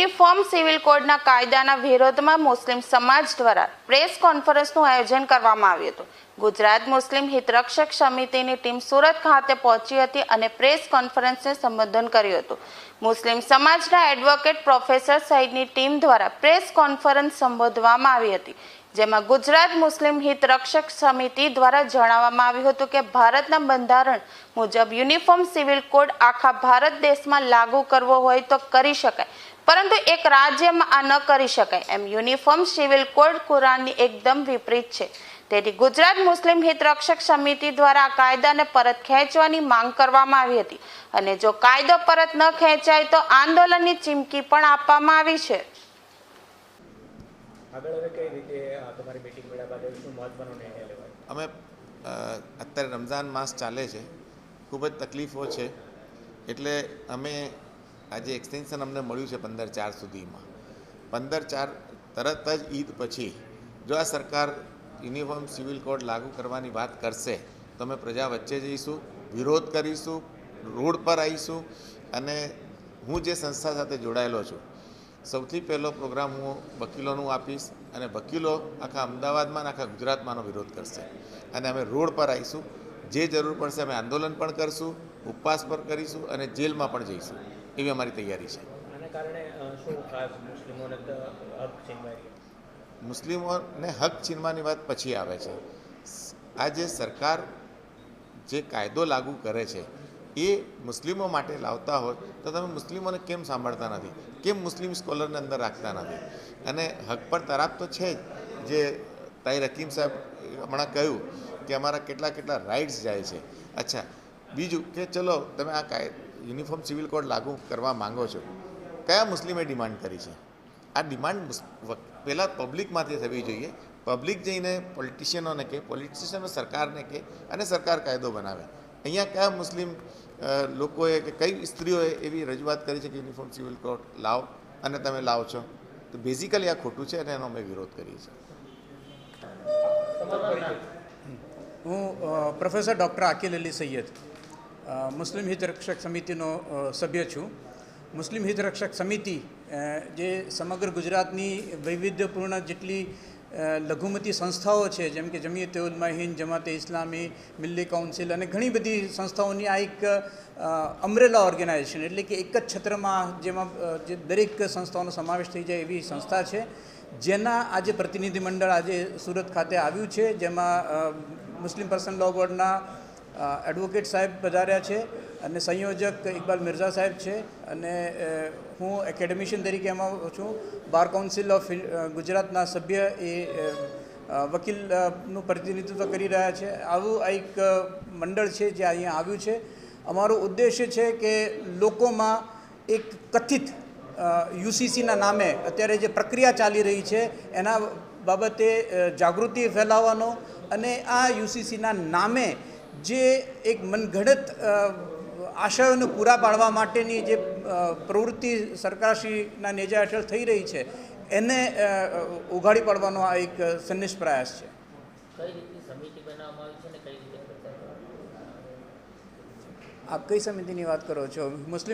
Uniform civil કોડના કાયદાના વિરોધમાં મુસ્લિમ સમાજ દ્વારા પ્રેસ કોન્ફરન્સનું આયોજન કરવામાં આવ્યું હતું। ગુજરાત મુસ્લિમ હિતરક્ષક સમિતિની ટીમ સુરત ખાતે પહોંચી હતી અને પ્રેસ કોન્ફરન્સને સંબોધન કર્યું હતું। મુસ્લિમ સમાજના એડવોકેટ પ્રોફેસર સહિતની ટીમ દ્વારા પ્રેસ કોન્ફરન્સ સંબોધવામાં આવી હતી, જેમાં ગુજરાત મુસ્લિમ હિતરક્ષક સમિતિ દ્વારા જણાવવામાં આવ્યું હતું કે ભારતના બંધારણ મુજબ યુનિફોર્મ સિવિલ કોડ આખા ભારત દેશમાં લાગુ કરવો હોય તો કરી શકાય, પરંતુ એક રાજ્યમાં આ ન કરી શકાય એમ યુનિફોર્મ સિવિલ કોડ કુરાનની એકદમ વિપરીત છે। તેથી ગુજરાત મુસ્લિમ હિતરક્ષક સમિતિ દ્વારા આ કાયદાને પરત ખેંચવાની માંગ કરવામાં આવી હતી અને જો કાયદો પરત ન ખેંચાય તો આંદોલનની ચીમકી પણ આપવામાં આવી છે। અમે અત્યારે રમઝાન માસ ચાલે છે, ખૂબ જ તકલીફો છે, એટલે અમે આજે એક્સટેન્શન અમને મળ્યું છે 15/4 સુધીમાં। 15/4 તરત જ ઈદ પછી જો આ સરકાર યુનિફોર્મ સિવિલ કોડ લાગુ કરવાની વાત કરશે તો અમે પ્રજા વચ્ચે જઈશું, વિરોધ કરીશું, રોડ પર આવીશું। અને હું જે સંસ્થા સાથે જોડાયેલો છું, સૌથી પહેલો પ્રોગ્રામ હું વકીલોનું આપીશ અને વકીલો આખા અમદાવાદમાં અને આખા ગુજરાતમાંનો વિરોધ કરશે અને અમે રોડ પર આવીશું। જે જરૂર પડશે અમે આંદોલન પણ કરશું, ઉપવાસ પણ કરીશું અને જેલમાં પણ જઈશું, એવી અમારી તૈયારી છે। મુસ્લિમોને હક છીનવાની વાત પછી આવે છે। આ જે સરકાર જે કાયદો લાગુ કરે છે એ મુસ્લિમો માટે લાવતા હોય તો તમે મુસ્લિમોને કેમ સાંભળતા નથી, કેમ મુસ્લિમ સ્કોલરને અંદર રાખતા નથી? અને હક પર તરાપ તો છે જ, જે તાહિર હકીમ સાહેબ હમણાં કહ્યું કે અમારા કેટલા રાઇટ્સ જાય છે। અચ્છા, બીજું કે ચલો તમે આ યુનિફોર્મ સિવિલ કોડ લાગુ કરવા માંગો છો, કયા મુસ્લિમે ડિમાન્ડ કરી છે? આ ડિમાન્ડ પહેલાં પબ્લિકમાંથી થવી જોઈએ। પબ્લિક જઈને પોલિટિશિયનોને કહે, પોલિટિશિયનો સરકારને કહે અને સરકાર કાયદો બનાવે। અહીંયા કયા મુસ્લિમ લોકોએ કે કઈ સ્ત્રીઓએ એવી રજૂઆત કરી છે કે યુનિફોર્મ સિવિલ કોડ લાવો અને તમે લાવો છો? તો બેઝિકલી આ ખોટું છે અને એનો અમે વિરોધ કરીએ છીએ। હું પ્રોફેસર ડૉક્ટર આકિલ અલી સૈયદ મુસ્લિમ હિતરક્ષક સમિતિનો સભ્ય છું। મુસ્લિમ હિતરક્ષક સમિતિ જે સમગ્ર ગુજરાતની વૈવિધ્યપૂર્ણ જેટલી લઘુમતી સંસ્થાઓ છે, જેમ કે જમિયત ઉલમા હિન્દ, જમાતે ઇસ્લામી, મિલ્લી કાઉન્સિલ અને ઘણી બધી સંસ્થાઓની આ એક અમ્બ્રેલા ઓર્ગેનાઇઝેશન, એટલે કે એક જ છત્રમાં જેમાં જે દરેક સંસ્થાઓનો સમાવેશ થઈ જાય એવી સંસ્થા છે, જેના આજે પ્રતિનિધિમંડળ આજે સુરત ખાતે આવ્યું છે, જેમાં મુસ્લિમ પર્સનલ લો બોર્ડના એડવોકેટ સાહેબ પધાર્યા છે અને સંયોજક ઇકબાલ મિર્ઝા સાહેબ છે અને હું એકેડેમિશિયન તરીકે એમાં છું। બાર કાઉન્સિલ ઓફ ગુજરાતના સભ્ય એ વકીલનું પ્રતિનિધિત્વ કરી રહ્યા છે। આવું આ એક મંડળ છે જે અહીંયા આવ્યું છે। અમારો ઉદ્દેશ્ય છે કે લોકોમાં એક કથિત યુસીસીના નામે અત્યારે જે પ્રક્રિયા ચાલી રહી છે એના બાબતે જાગૃતિ ફેલાવવાનો અને આ યુસીસીના નામે જે એક મનઘડત આશયોને પૂરા પાડવા માટેની જે પ્રવૃત્તિ સરકારશ્રીના નેજા હેઠળ થઈ રહી છે એને ઉઘાડી પાડવાનો આ એક સનિષ્ઠ પ્રયાસ છે। આપ કઈ સમિતિની વાત કરો છો? મુસ્લિમ